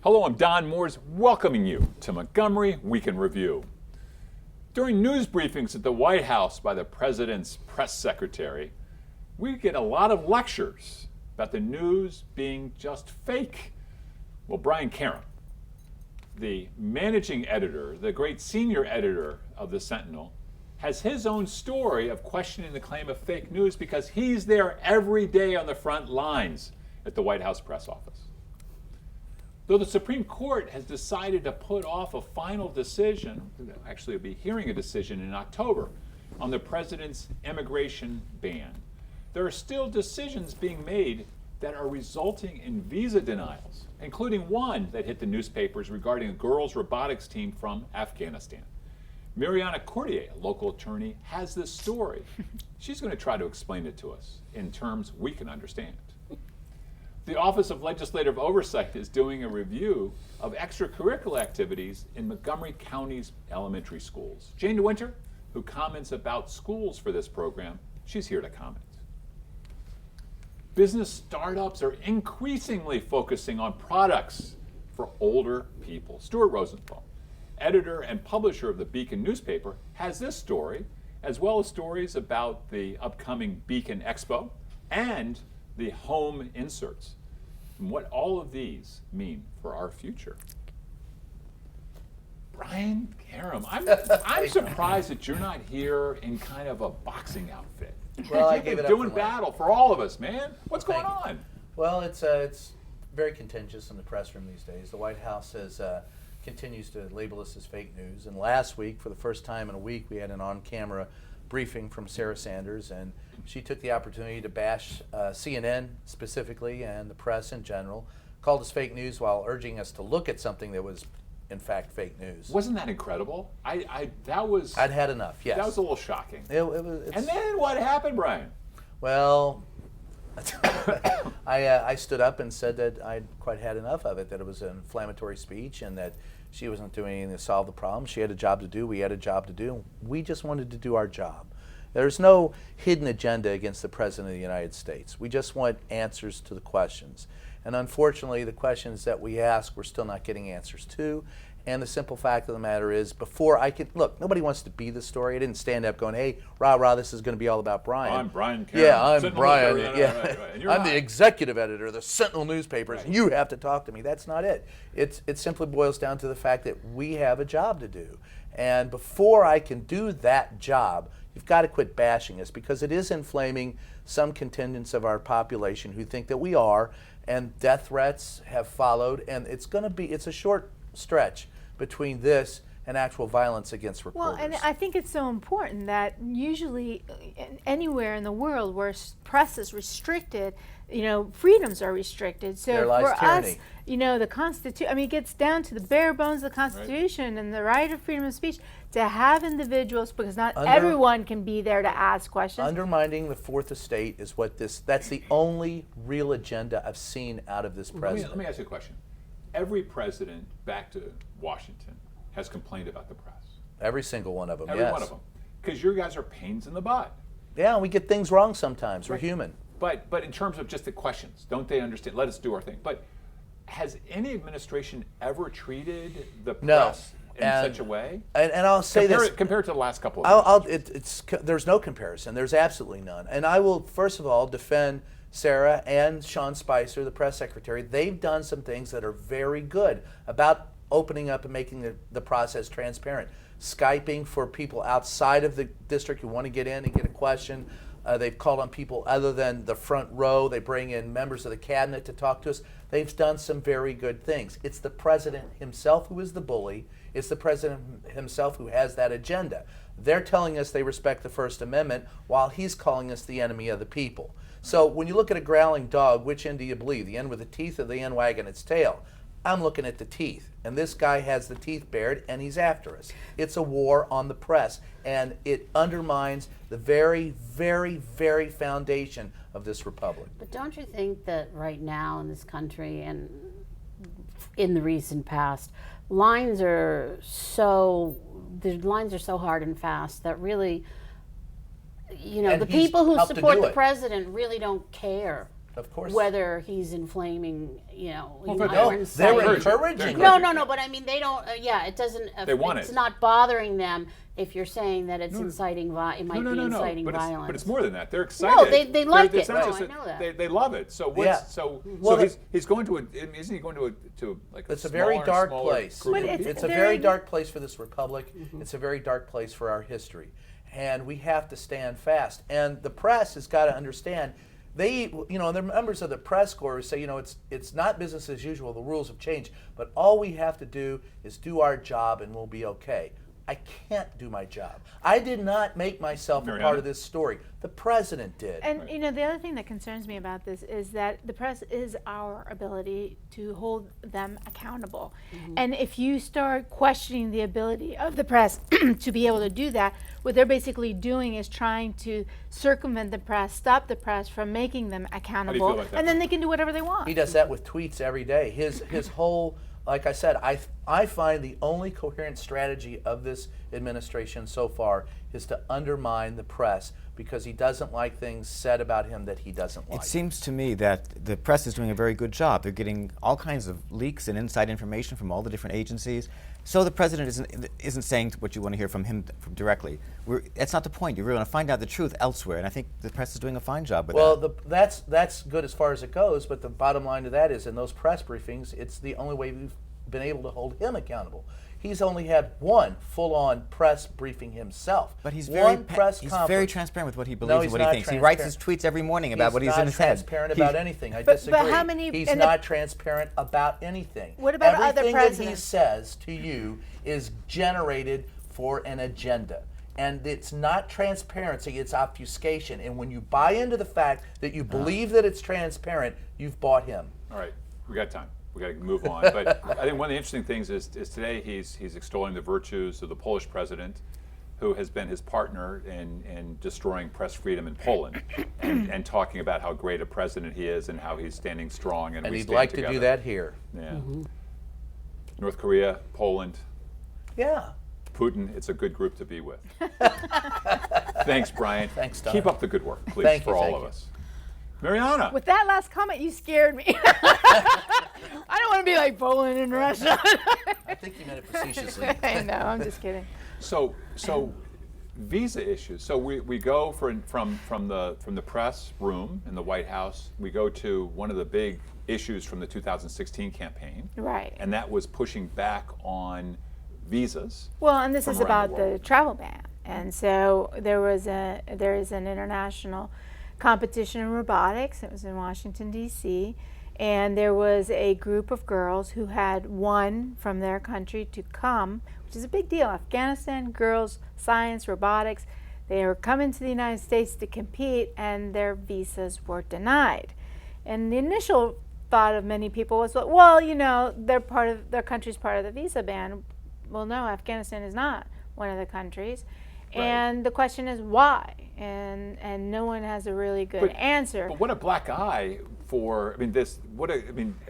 Hello, I'm Don Moores, welcoming you to Montgomery Week in Review. During news briefings at the White House by the President's press secretary, we get a lot of lectures about the news being just fake. Well, Brian Karem, the managing editor, the great senior editor of the Sentinel, has his own story of questioning the claim of fake news because he's there every day on the front lines at the White House press office. Though the Supreme Court has decided to put off a final decision, actually it'll be hearing a decision in October, on the president's immigration ban, there are still decisions being made that are resulting in visa denials, including one that hit the newspapers regarding a girls' robotics team from Afghanistan. Mariana Cordier, a local attorney, has this story. She's going to try to explain it to us in terms we can understand. The Office of Legislative Oversight is doing a review of extracurricular activities in Montgomery County's elementary schools. Jane DeWinter, who comments about schools for this program, she's here to comment. Business startups are increasingly focusing on products for older people. Stuart Rosenthal, editor and publisher of the Beacon newspaper, has this story, as well as stories about the upcoming Beacon Expo and the home inserts, and what all of these mean for our future. Brian Karem, I'm surprised that you're not here in kind of a boxing outfit. Well, I You've gave been it up doing for battle for all of us, man. What's going Thank you. on? Well, it's very contentious in the press room these days. The White House continues to label us as fake news. And last week, for the first time in a week, we had an on-camera briefing from Sarah Sanders, and she took the opportunity to bash CNN specifically and the press in general, called us fake news while urging us to look at something that was in fact fake news. Wasn't that incredible? I'd had enough, yes. That was a little shocking. It's, And then what happened, Brian? well, I stood up and said that I'd quite had enough of it, that it was an inflammatory speech and that she wasn't doing anything to solve the problem. She had a job to do, we had a job to do. We just wanted to do our job. There's no hidden agenda against the President of the United States. We just want answers to the questions. And unfortunately, the questions that we ask, we're still not getting answers to. And the simple fact of the matter is, before I could, look, nobody wants to be the story. I didn't stand up going, hey, rah, this is going to be all about Brian. I'm Brian Karem. Yeah, I'm Sentinel Brian. newspaper. Yeah. Right. I'm the executive editor of the Sentinel newspapers. Right. And you have to talk to me. That's not it. It simply boils down to the fact that we have a job to do. And before I can do that job, you've got to quit bashing us, because it is inflaming some contingents of our population who think that we are, and death threats have followed, and it's a short stretch between this and actual violence against reporters. Well, and I think it's so important that usually anywhere in the world where press is restricted, freedoms are restricted. So There lies for tyranny. us, the Constitution, it gets down to the bare bones of the Constitution and the right of freedom of speech, to have individuals, because not everyone can be there to ask questions. Undermining the Fourth Estate is that's the only real agenda I've seen out of this president. Let me ask you a question. Every president back to Washington has complained about the press. Every single one of them, Every yes. one of them. Because your guys are pains in the butt. Yeah, we get things wrong sometimes. We're Right. human. But in terms of just the questions, don't they understand? Let us do our thing. But has any administration ever treated the press in such a way? And I'll say compared to the last couple of years. There's no comparison. There's absolutely none. And I will, first of all, defend Sarah and Sean Spicer, the press secretary. They've done some things that are very good about opening up and making the process transparent. Skyping for people outside of the district who want to get in and get a question. They've called on people other than the front row. They bring in members of the cabinet to talk to us. They've done some very good things. It's the president himself who is the bully. It's the president himself who has that agenda. They're telling us they respect the First Amendment while he's calling us the enemy of the people. So when you look at a growling dog, which end do you believe? The end with the teeth or the end wagging its tail? I'm looking at the teeth. And this guy has the teeth bared, and he's after us. It's a war on the press, and it undermines the very, very, very foundation of this republic. But don't you think that right now in this country and in the recent past, the lines are so hard and fast that really, And the he's people who helped to support do the it. president really don't care Of course. whether he's inflaming, Well, but No, Iran's they're site. encouraging They're it. No, but I mean, they don't. It doesn't. They want it's it. not bothering them if you're saying that it's inciting. It might be inciting but violence. But it's more than that. They're excited. No, they like It's it. not No, just I know that. They love it. So what's Yeah. so Well, he's going to isn't he going to like It's a smaller very and dark smaller place. group But of it's people? It's a very- very dark place for this republic. It's a very dark place for our history. And we have to stand fast. And the press has got to understand, they're members of the press corps who say, it's not business as usual, the rules have changed, but all we have to do is do our job and we'll be okay. I can't do my job. I did not make myself a Mariana? part of this story. The president did. And the other thing that concerns me about this is that the press is our ability to hold them accountable. And if you start questioning the ability of the press to be able to do that, what they're basically doing is trying to circumvent the press, stop the press from making them accountable, about that? and then they can do whatever they want. He does that with tweets every day. His whole, like I said, I find the only coherent strategy of this administration so far is to undermine the press because he doesn't like things said about him that he doesn't like. It seems to me that the press is doing a very good job. They're getting all kinds of leaks and inside information from all the different agencies. So the president isn't saying what you want to hear from him directly. That's not the point. You're going to find out the truth elsewhere, and I think the press is doing a fine job with Well, that. that's good as far as it goes, but the bottom line to that is in those press briefings, it's the only way we've been able to hold him accountable. He's only had one full-on press briefing himself. But he's one press he's conference. very transparent with what he believes No, and he's what he not thinks. He writes his transparent. tweets every morning about what he's in his head. He's not transparent about anything. I But disagree. how many- He's and the- not transparent about anything. What about other Everything that he presidents? says to you is generated for an agenda. And it's not transparency, it's obfuscation. And when you buy into the fact that you believe that it's transparent, you've bought him. All right, we got time. We got to move on. But I think one of the interesting things is today he's extolling the virtues of the Polish president, who has been his partner in destroying press freedom in Poland, and talking about how great a president he is and how he's standing strong and And we he'd stand like together. to do that here. Yeah. North Korea, Poland, Yeah. Putin, it's a good group to be with. Thanks, Brian. Thanks, Don. Keep up the good work, please, Thank you, for all thank of you. us. Mariana. With that last comment, you scared me. I don't want to be like Poland and Russia. I think you meant it facetiously. I know, I'm just kidding. So visa issues. So we go from the press room in the White House. We go to one of the big issues from the 2016 campaign, Right. and that was pushing back on visas. Well, and this from is around about the the world. travel ban. And so there is an international competition in robotics. It was in Washington, D.C. And there was a group of girls who had won from their country to come, which is a big deal. Afghanistan girls, science, robotics, they were coming to the United States to compete, and their visas were denied. And the initial thought of many people was, well, their country's part of the visa ban. Well, no, Afghanistan is not one of the countries. Right. And the question is why? And no one has a really good answer. But what a black eye for,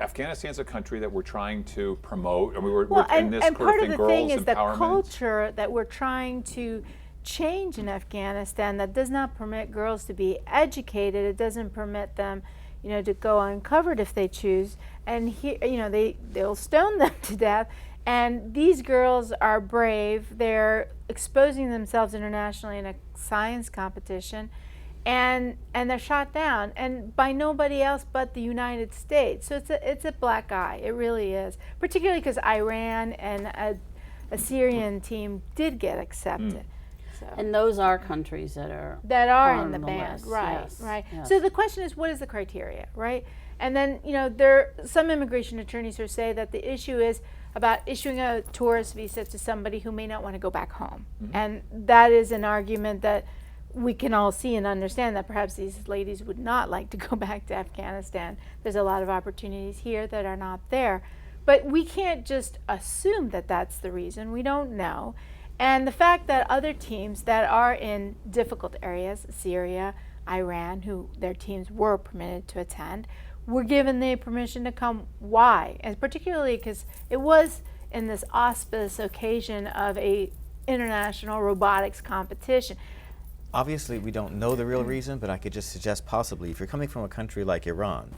Afghanistan's a country that we're trying to promote, and we're in this and sort part of of thing, the thing girls is the empowerment. culture that we're trying to change in Afghanistan that does not permit girls to be educated. It doesn't permit them, to go uncovered if they choose. And they'll stone them to death. And these girls are brave. They're exposing themselves internationally in a science competition, and they're shot down, and by nobody else but the United States. So it's a black eye. It really is, particularly because Iran and a Syrian team did get accepted. So. And those are countries that are In on the ban, list. right? Yes, Right. yes. So the question is, what is the criteria, right? And then there are some immigration attorneys who say that the issue is about issuing a tourist visa to somebody who may not want to go back home, and that is an argument that we can all see and understand that perhaps these ladies would not like to go back to Afghanistan. There's a lot of opportunities here that are not there, but we can't just assume that that's the reason. We don't know. And the fact that other teams that are in difficult areas, Syria, Iran, who their teams were permitted to attend, were given the permission to come. Why? And particularly because it was in this auspicious occasion of a international robotics competition. Obviously, we don't know the real reason, but I could just suggest possibly if you're coming from a country like Iran,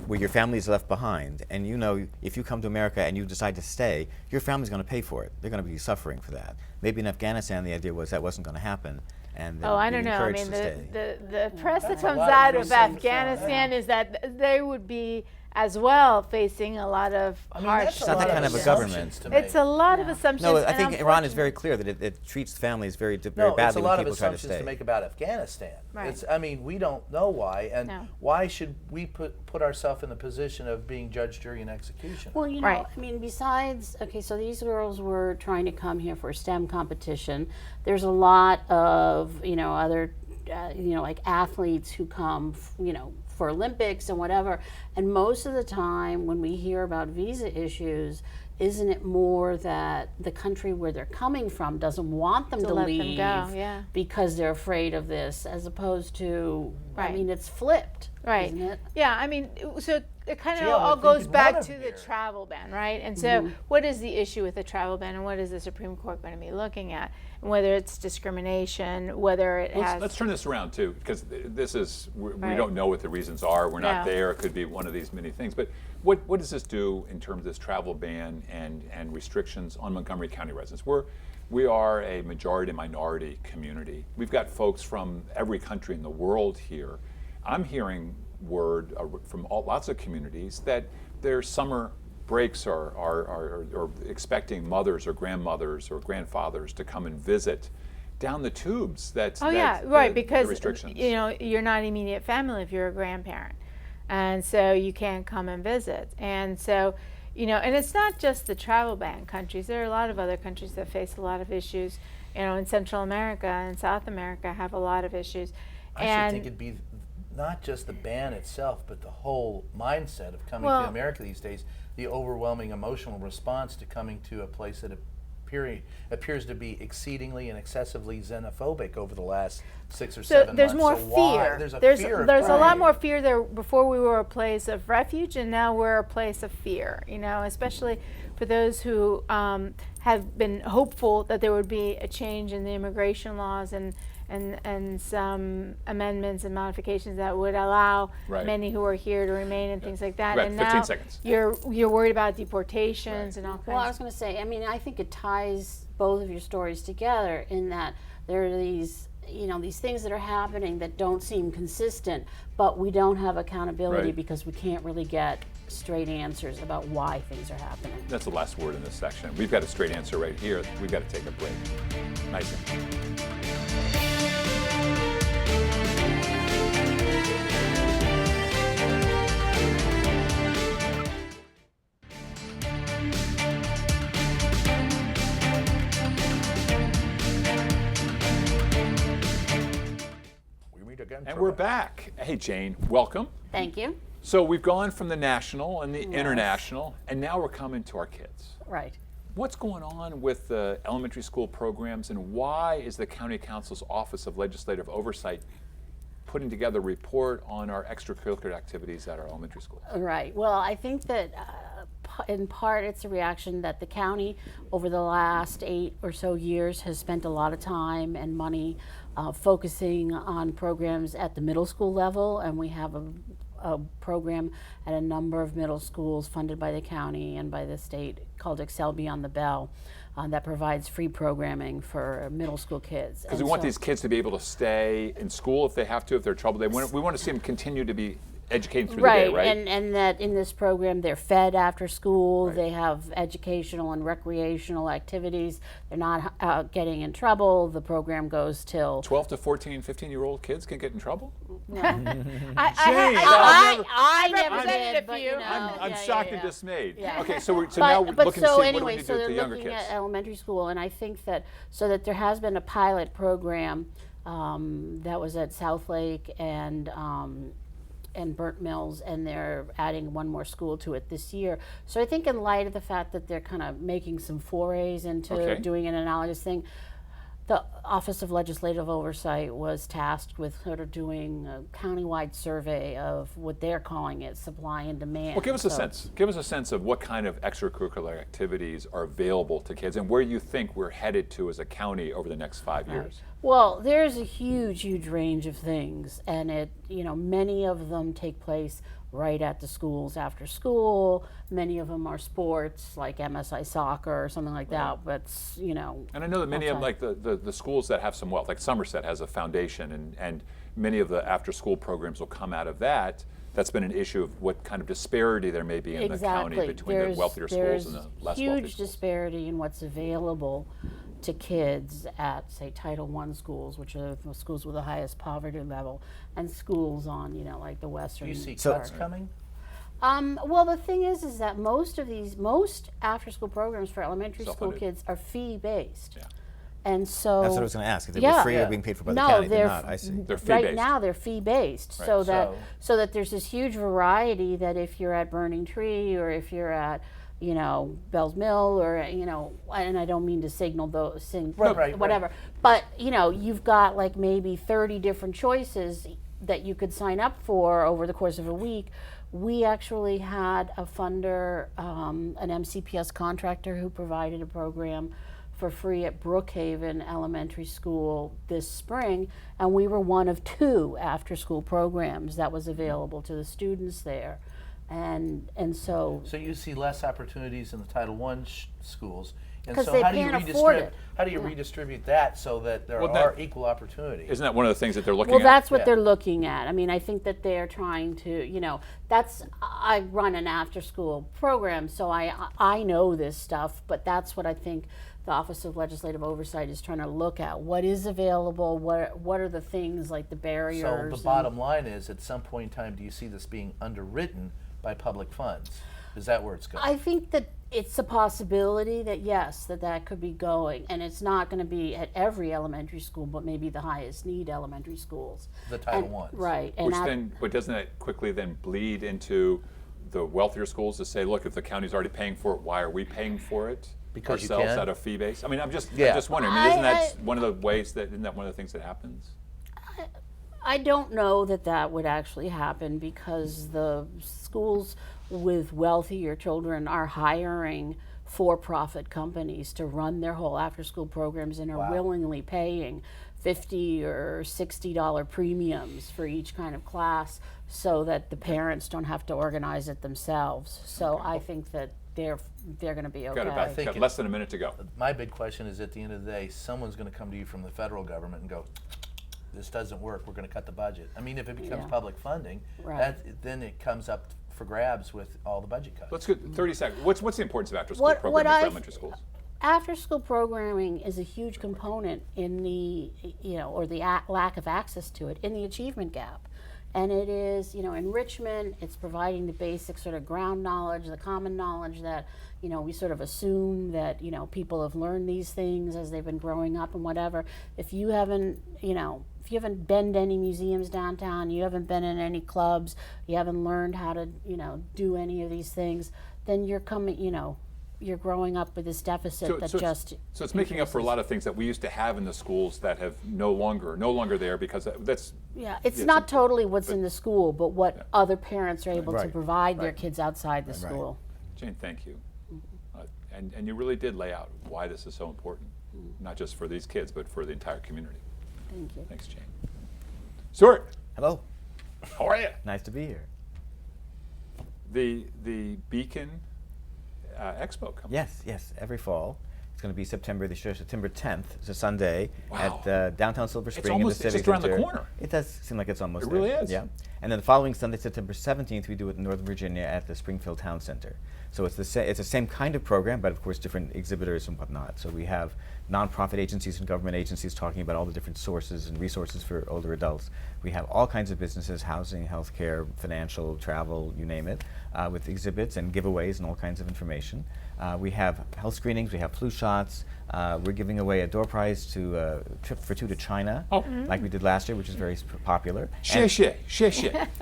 where your family is left behind, and you know if you come to America and you decide to stay, your family's going to pay for it. They're going to be suffering for that. Maybe in Afghanistan, the idea was that wasn't going to happen. And Oh, I they'd don't be know. I encouraged mean, to stay. the press that That's a comes lot of out of research. Afghanistan is that they would be as well facing a lot of I mean, harsh. that's It's not that kind of a assumptions government. to make. It's a lot of assumptions. No, I and think Iran is very unfortunately- clear that it treats families very No, badly it's a lot when of people try to assumptions stay. to make about Afghanistan. Right. I mean, we don't know why, and No. why should we put ourselves in the position of being judge, jury, and executioner? Well, you know, Right. I mean, besides, okay, so these girls were trying to come here for STEM competition. There's a lot of, other, like athletes who come, for Olympics and whatever. And most of the time when we hear about visa issues, isn't it more that the country where they're coming from doesn't want them to let them leave go, yeah. because they're afraid of this, as opposed to, I Right. mean, it's flipped, Right. isn't it? Yeah, I mean, so it kind of Gee, I would all think goes you'd back want to them the here. travel ban, right? And so, what is the issue with the travel ban, and what is the Supreme Court going to be looking at? And whether it's discrimination, whether it has. Let's turn this around too, because this is we Right. don't know what the reasons are. We're not No. there. It could be one of these many things. But what does this do in terms of this travel ban and restrictions on Montgomery County residents? We are a majority minority community. We've got folks from every country in the world here. I'm hearing word from lots of communities that their summer breaks are expecting mothers or grandmothers or grandfathers to come and visit down the tubes. Oh yeah, right. Because the restrictions. you're not immediate family if you're a grandparent, and so you can't come and visit. And so, and it's not just the travel ban countries. There are a lot of other countries that face a lot of issues. In Central America and South America have a lot of issues. I should think it'd be not just the ban itself, but the whole mindset of coming Well- to America these days, the overwhelming emotional response to coming to a place that appears to be exceedingly and excessively xenophobic over the last 6 or So 7 there's months. more So why? fear. There's a There's fear of a lot coming. more fear there. Before we were a place of refuge, and now we're a place of fear. Especially for those who have been hopeful that there would be a change in the immigration laws and some amendments and modifications that would allow Right. many who are here to remain and things like that. Right, and 15 now seconds. you're worried about deportations and all Well, I kinds. was going to say, I mean, I think it ties both of your stories together in that there are these, these things that are happening that don't seem consistent, but we don't have accountability Right. because we can't really get straight answers about why things are happening. That's the last word in this section. We've got a straight answer right here. We've got to take a break. Nice. We meet again. And we're back. Hey, Jane, welcome. Thank you. So we've gone from the national and the international, and now we're coming to our kids. Right. What's going on with the elementary school programs, and why is the County Council's Office of Legislative Oversight putting together a report on our extracurricular activities at our elementary schools? Right. Well, I think that in part it's a reaction that the county over the last 8 or so years has spent a lot of time and money focusing on programs at the middle school level, and we have a program at a number of middle schools funded by the county and by the state called Excel Beyond the Bell that provides free programming for middle school kids. Because we want these kids to be able to stay in school if they have to, if they're in trouble. We want to see them continue to be educated through the day, right? And that in this program they're fed after school, they have educational and recreational activities, they're not getting in trouble, the program goes till 12 to 14, 15-year-old kids can get in trouble? I never represented did, a but, few. I'm shocked and dismayed. Yeah. Okay, so now we're looking to see what do we need to do with the younger looking kids. at elementary school, and I think that there has been a pilot program that was at Southlake and Burnt Mills, and they're adding one more school to it this year. So I think in light of the fact that they're kind of making some forays into doing an analogous thing, the Office of Legislative Oversight was tasked with sort of doing a countywide survey of what they're calling it, supply and demand. Well, give us a sense. Give us a sense of what kind of extracurricular activities are available to kids and where you think we're headed to as a county over the next 5 years. Well, there's a huge, huge range of things, and many of them take place right at the schools after school. Many of them are sports, like MSI soccer or something like that. But And I know that many of them, like the schools that have some wealth, like Somerset has a foundation, and many of the after-school programs will come out of that. That's been an issue of what kind of disparity there may be in the county between the wealthier schools and the less wealthy There's huge schools. disparity in what's available to kids at, say, Title I schools, which are the schools with the highest poverty level, and schools on, like the western. Do you see So- cuts coming? Well, the thing is that most after-school programs for elementary school Self-funded. kids are fee-based. Yeah. And so That's what I was going to ask. If they Yeah. were free Yeah. or being paid for by the no, county, they're they're not. I see. They're right fee-based. now they're fee-based, Right. so that there's this huge variety that if you're at Burning Tree or if you're at Bell's Mill or and I don't mean to signal those Right. whatever, but you've got like maybe 30 different choices that you could sign up for over the course of a week. We actually had a funder, an MCPS contractor who provided a program for free at Brookhaven Elementary School this spring, and we were one of 2 after-school programs that was available to the students there, and so. So you see less opportunities in the Title I schools. And 'Cause so they how do you can't afford redistribute? it. How do you redistribute that so that there Well, are that- equal opportunities? Isn't that one of the things that they're looking Well, at? that's what Yeah. they're looking at. I mean, I think that they're trying to, I run an after-school program, so I know this stuff, but that's what I think the Office of Legislative Oversight is trying to look at. What is available? What are the things like the barriers? So the bottom line is, at some point in time, do you see this being underwritten by public funds? Is that where it's going? I think that it's a possibility that yes, that could be going, and it's not going to be at every elementary school, but maybe the highest need elementary schools. The Title And- I's. right? And But doesn't that quickly then bleed into the wealthier schools to say, look, if the county's already paying for it, why are we paying for it Because you ourselves can. at a fee base? I mean, I'm just Yeah. wondering. I mean, isn't that I- one of the ways isn't that one of the things that happens? I don't know that would actually happen because the schools with wealthier children are hiring for-profit companies to run their whole after-school programs and are Wow. willingly paying $50 or $60 premiums for each kind of class so that the parents don't have to organize it themselves. So I think that they're going to be okay. Got less than a minute to go. My big question is, at the end of the day, someone's going to come to you from the federal government and go, this doesn't work, we're going to cut the budget. I mean, if it becomes Yeah. public funding, Right. then it comes up for grabs with all the budget cuts. Let's get 30 seconds. What's the importance of after-school What programming for I've- elementary schools? After-school programming is a huge component in the, or the lack of access to it in the achievement gap. And it is, enrichment, it's providing the basic sort of ground knowledge, the common knowledge that, we sort of assume that, people have learned these things as they've been growing up and whatever. If you haven't been to any museums downtown, you haven't been in any clubs, you haven't learned how to, do any of these things, then you're you're growing up with this deficit So it's making up for a lot of things that we used to have in the schools that have no longer there because that's Yeah, it's Yeah, not some- totally what's in the school, but what other parents are able to Right. provide their kids outside the school. Jane, thank you. And you really did lay out why this is so important, not just for these kids, but for the entire community. Thank you. Thanks, Jane. Stuart, Hello. how are you? Nice to be here. The Beacon Expo coming. Yes. Every fall. It's going to be September 10th. It's a Sunday Wow. at downtown Silver Spring in the almost- it's Civic just around the Center. corner. It does seem like it's almost It there. really is. Yeah. And then the following Sunday, September 17th, we do it in Northern Virginia at the Springfield Town Center. So it's the same kind of program, but of course different exhibitors and whatnot. So we have nonprofit agencies and government agencies talking about all the different sources and resources for older adults. We have all kinds of businesses, housing, healthcare, financial, travel, you name it, with exhibits and giveaways and all kinds of information. We have health screenings, we have flu shots. We're giving away a door prize to a trip for 2 to China, like we did last year, which is very popular. And Share.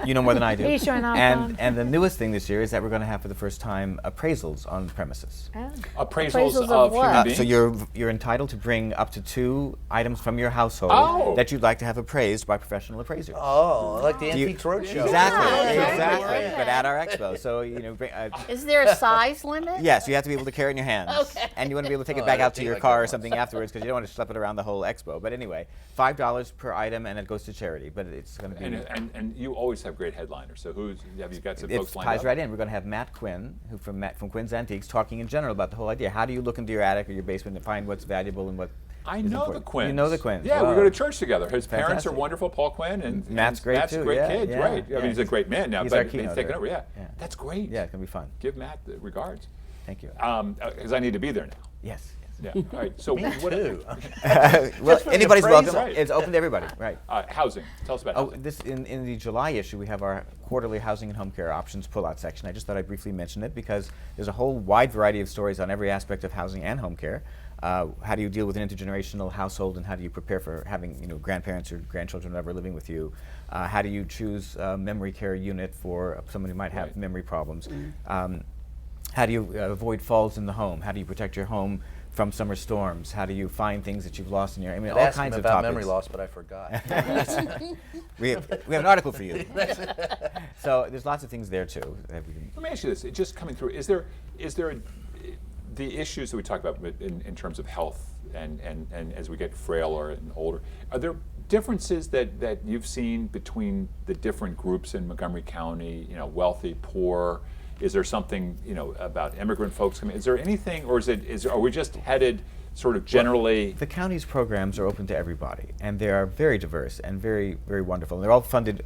you know more than I do. He's showing off, And the newest thing this year is that we're going to have for the first time appraisals on the premises. Appraisals Appraisals of of what? human beings. So you're entitled to bring up to 2 items from your household Oh. that you'd like to have appraised by professional appraisers. Oh, like the Do you- Antiques Roadshow. Exactly, but at our expo. So Is there a size limit? yes, you have to be able to carry it in your hands, Okay. and you want to be able to take it back out to your your like car that or once. something afterwards because you don't want to schlep it around the whole expo. But anyway, $5 per item, and it goes to charity. But it's going to be. And you always have great headliners. So have you got some It folks lined ties up? right in. We're going to have Matt Quinn, from Quinn's Antiques, talking in general about the whole idea. How do you look into your attic or your basement and find what's valuable and what I is know important? the Quinns. You know the Quinns. Yeah, we Wow. go to church together. His parents are Fantastic. wonderful, Paul Quinn, and Matt's great Matt's too. a great Yeah, kid, yeah, right? I yeah. mean, he's a great man now, He's but our he's keynoter. taken over. Yeah. Yeah. That's great. Yeah, it's going to be fun. Give Matt the regards. Thank you. Because I need to be there now. Yes. Yeah. All right. So Me what? too. Well, for the anybody's appraisal. welcome. Right. It's open to everybody. Right. Housing. Tell us about Oh, housing. this in the July issue, we have our quarterly housing and home care options pullout section. I just thought I'd briefly mention it because there's a whole wide variety of stories on every aspect of housing and home care. How do you deal with an intergenerational household, and how do you prepare for having grandparents or grandchildren or whatever living with you? How do you choose a memory care unit for someone who might have Right. memory problems? How do you avoid falls in the home? How do you protect your home from summer storms? How do you find things that you've lost in your? I mean, I all asked him kinds of about topics. memory loss, but I forgot. We have an article for you. So there's lots of things there too. That we can, Let me ask you this: just coming through, is there the issues that we talk about in terms of health and as we get frailer and older? Are there differences that you've seen between the different groups in Montgomery County? Wealthy, poor. Is there something about immigrant folks coming? Is there anything, or are we just headed sort of generally? the county's programs are open to everybody, and they are very diverse and very, very wonderful. And they're all funded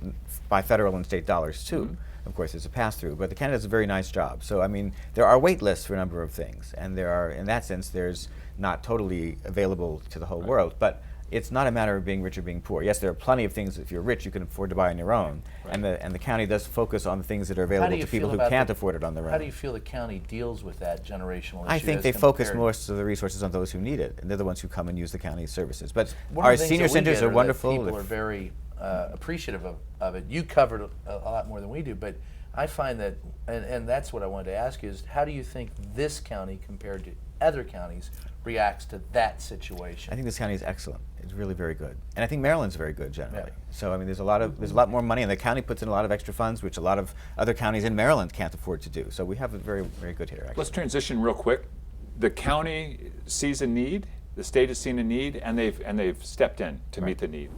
by federal and state dollars too. Mm-hmm. Of course, it's a pass-through, but the county does a very nice job. So, I mean, there are wait lists for a number of things, and there are, in that sense, there's not totally available to the whole world, but it's not a matter of being rich or being poor. Yes, there are plenty of things if you're rich you can afford to buy on your own, Right. and the county does focus on the things that are How do available you to people feel who about can't the- afford it on their own. How do you feel the county deals with that generational issue? I think as they focus compared- most of the resources on those who need it, and they're the ones who come and use the county's services. But One our of the things senior that we centers get are that wonderful. People are very appreciative of it. You covered a lot more than we do, but I find that, and that's what I wanted to ask you, is how do you think this county compared to other counties reacts to that situation? I think this county is excellent. It's really very good, and I think Maryland's very good generally. Yeah. So I mean, there's a lot more money, and the county puts in a lot of extra funds, which a lot of other counties in Maryland can't afford to do. So we have it very, very good here. Actually. Let's transition real quick. The county sees a need. The state has seen a need, and they've stepped in to meet the need.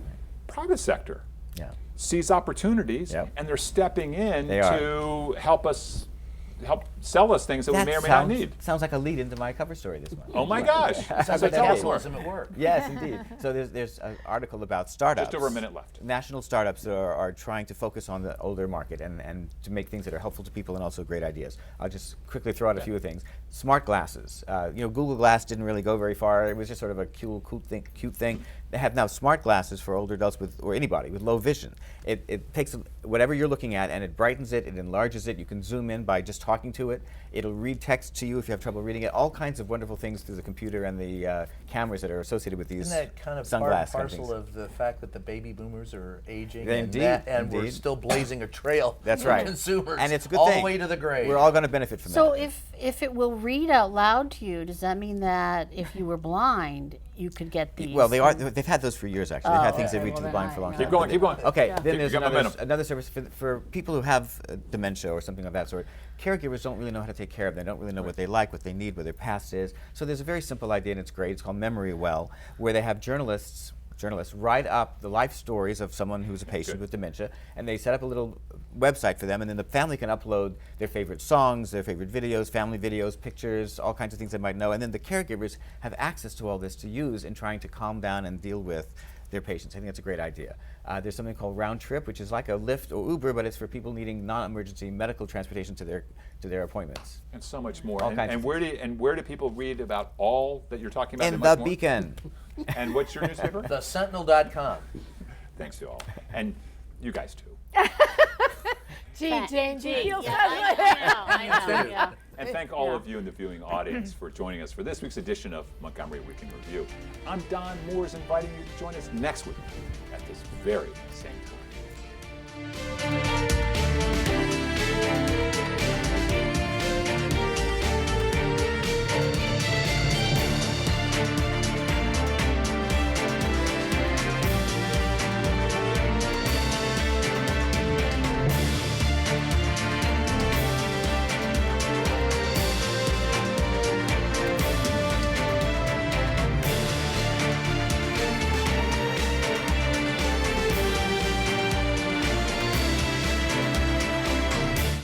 Private sector Yeah. sees opportunities, Yep. and they're stepping in They are. to help sell us things that we may or may not need. Sounds like a lead into my cover story this month. Oh my gosh! Sounds So like tell us more. capitalism at work. Yes, indeed. So there's an article about startups. Just over a minute left. National startups that are trying to focus on the older market and to make things that are helpful to people and also great ideas. I'll just quickly throw out a few things. Smart glasses. Google Glass didn't really go very far. It was just sort of a cute thing. They have now smart glasses for older adults or anybody with low vision. It takes whatever you're looking at and it brightens it, it enlarges it. You can zoom in by just talking to it. It'll read text to you if you have trouble reading it. All kinds of wonderful things through the computer and the cameras that are associated with these Isn't that kind of sunglass part and kind of parcel things. of the fact that the baby boomers are aging Indeed, and we're indeed. still blazing a trail That's for right. consumers And it's a good all thing. the way to the grave? We're all going to benefit from So that. if it will read out loud to you, does that mean that if you were blind, you could get these? Well, they've had those for years, actually. They've had things that okay. read to Well, the blind then for a long I- time. Keep going. Keep going. Okay, Yeah. then You there's got momentum. another service for people who have dementia or something of that sort. Caregivers don't really know how to take care of them. They don't really know what they like, what they need, what their past is. So there's a very simple idea, and it's great. It's called Memory Well, where they have journalists write up the life stories of someone who's a patient with dementia, and they set up a little website for them, and then the family can upload their favorite songs, their favorite videos, family videos, pictures, all kinds of things they might know, and then the caregivers have access to all this to use in trying to calm down and deal with their patients. I think that's a great idea. There's something called Round Trip, which is like a Lyft or Uber, but it's for people needing non-emergency medical transportation to their appointments. And so much more. All And, kinds and of where do people read about all that you're talking about? In and the much more? Beacon. And what's your newspaper? TheSentinel.com. Thanks to all, and you guys too. Gee, Jane, do you feel I know, yeah. And thank all of you in the viewing audience for joining us for this week's edition of Montgomery Week in Review. I'm Don Mooers, inviting you to join us next week at this very same time.